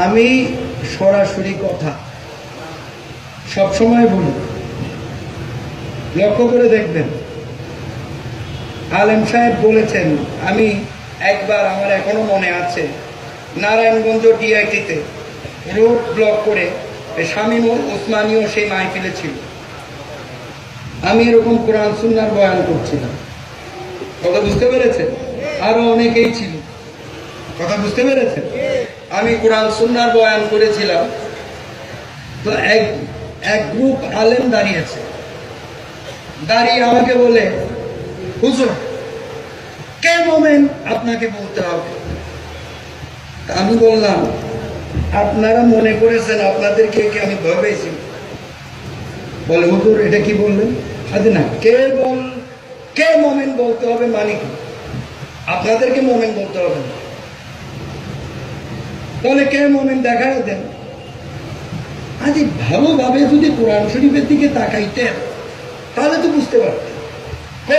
আমি সরাসরি কথা সবসময় বলি, লক্ষ্য করে দেখবেন। আলেম সাহেব বলেছেন, আমি একবার, আমার এখনো মনে আছে, নারায়ণগঞ্জ ডিআইটিতে রোড ব্লক করে শামীম ওসমানীয় সেই মাহফিলে ছিল। আমি এরকম কোরআন সুন্নাহর বয়ান করছিলাম, কথা বুঝতে পেরেছেন? আরো অনেকেই ছিল, কথা বুঝতে পেরেছেন? আমি কোরআন সুন্নাহর বয়ান করেছিলাম, তো এক গ্রুপ আলেম দাঁড়িয়েছে, দাঁড়িয়ে আমাকে বলে, হুজুর কে মোমেন আপনাকে বলতে হবে। আমি বললাম, আপনারা মনে করেছেন আপনাদেরকে কি আমি ভয় পেয়েছি? বলে, হুজুর এটা কি বললেন? আরে না, কে মোমেন বলতে হবে মানে কি? আপনাদেরকে মোমেন বলতে হবে না। বলে, কে মোমেন দেখায় দেন। আজ ভালোভাবে যদি কোরআন শরীফের দিকে তাকাইতেন তাহলে তো বুঝতে পারতেন।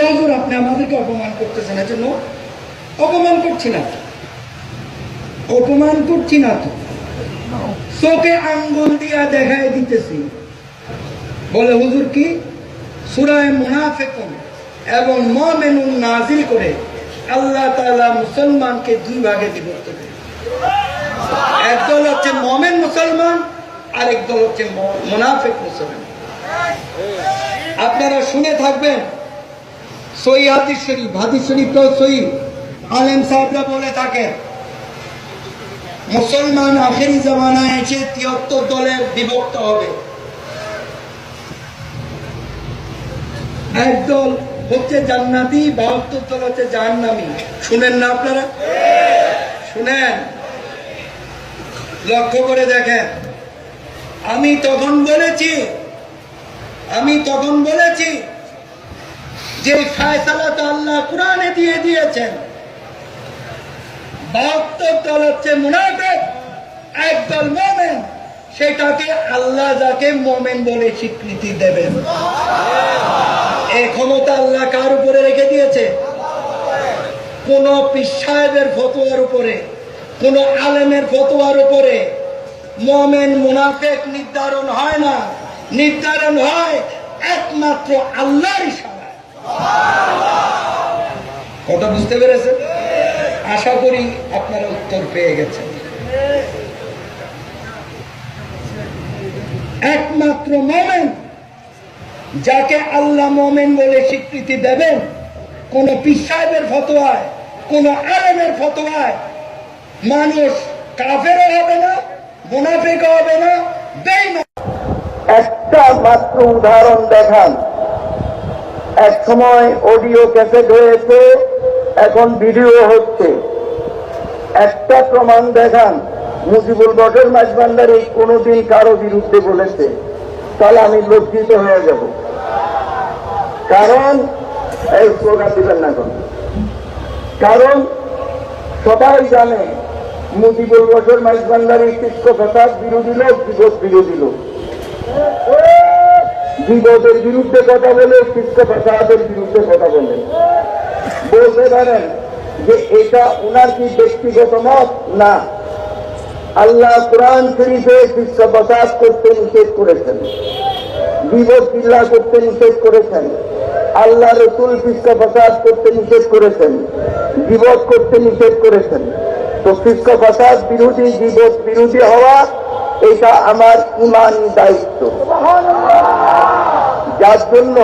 হুজুর আপনি আমাদেরকে অপমান করতেছেন, এজন্য অপমান করছি না, অপমান করছি না তো, চোখে আঙ্গুল দিয়া দেখায় দিতেছি। বলে, হুজুর কি সূরা মুনাফিকুন এবং মুমিনুন নাজিল করে আল্লাহ তাআলা মুসলমানকে দুই ভাগে বিভক্ত করে, একদল হচ্ছে মুমিন মুসলমান, আরেক দল হচ্ছে মুনাফিক মুসলমান। আপনারা শুনে থাকবেন, সহিহ হাদিস শরীফ তো সহিহ, আলেম সাহেবরা বলে থাকেন মুসলমান আখেরি জামানায় এসে ৭৩ দলে বিভক্ত হবে। একদল হচ্ছে জান্নাতি, ৭২ দল হচ্ছে জাহান্নামী। শুনেন না আপনারা? শুনেন, লক্ষ্য করে দেখেন। আমি তখন বলেছি যে ফায়সালা তো আল্লাহ কোরআনে দিয়ে দিয়েছেন। ৭২ দল হচ্ছে মুনাফিক, একদল মুমিন, সেটাকে আল্লাহ যাকে মুমিন বলে স্বীকৃতি দেবেন। এই ক্ষমতা আল্লাহ কার উপরে রেখে দিয়েছে? কোন পীর সাহেবের ফতোয়ার উপরে, কোন আলেমের ফতোয়ার উপরে মুমিন মুনাফিক নির্ধারণ হয় না, নির্ধারণ হয় একমাত্র আল্লাহর ইশারায়। কথা বুঝতে পেরেছেন? আশা করি আপনারা উত্তর পেয়ে গেছেন। একমাত্র মুমিন যাকে আল্লাহ মুমিন বলে স্বীকৃতি দেবেন, কোন পীর সাহেবের ফতোয়ায়, কোন আলেমের ফতোয়ায় মানুষ কাফেরও হবে না, মুনাফিকও হবে না, বেঈমান। একটা মাত্র উদাহরণ দেখান। এক সময় অডিও ক্যাসেট হয়েছে, এখন ভিডিও হচ্ছে। একটা প্রমাণ দেখান মুজিবুল বশর মাঝভান্ডারী কোনোদিন কারো বিরুদ্ধে বলেছে, তাহলে আমি লজ্জিত হয়ে যাব। কারণ এই স্লোগান দিবেন না, কারণ সবাই জানে মুজিবুল বশর মাঝভান্ডারী কৃষ্ণ ফ্যাসাদ বিরোধী লোক, বিপদ বিরোধী লোক। বিপদের বিরুদ্ধে কথা বলে, কৃষ্ণ ফ্যাসাদের বিরুদ্ধে কথা বলে। বলতে পারেন যে এটা ওনার কি ব্যক্তিগত মত? না, আল্লাহ কোরআন শরীফে কৃষ্ণ ফ্যাসাদ করতে নিষেধ করেছেন, বিপদ বিল্লাহ করতে নিষেধ করেছেন, আল্লাহ রসুল কৃষ্ণ ফ্যাসাদ করতে নিষেধ করেছেন, বিপদ করতে নিষেধ করেছেন। তো কৃষ্ণ ফ্যাসাদ বিরোধী, বিপদ বিরোধী হওয়া এটা আমার ইমানি দায়িত্ব, যার জন্য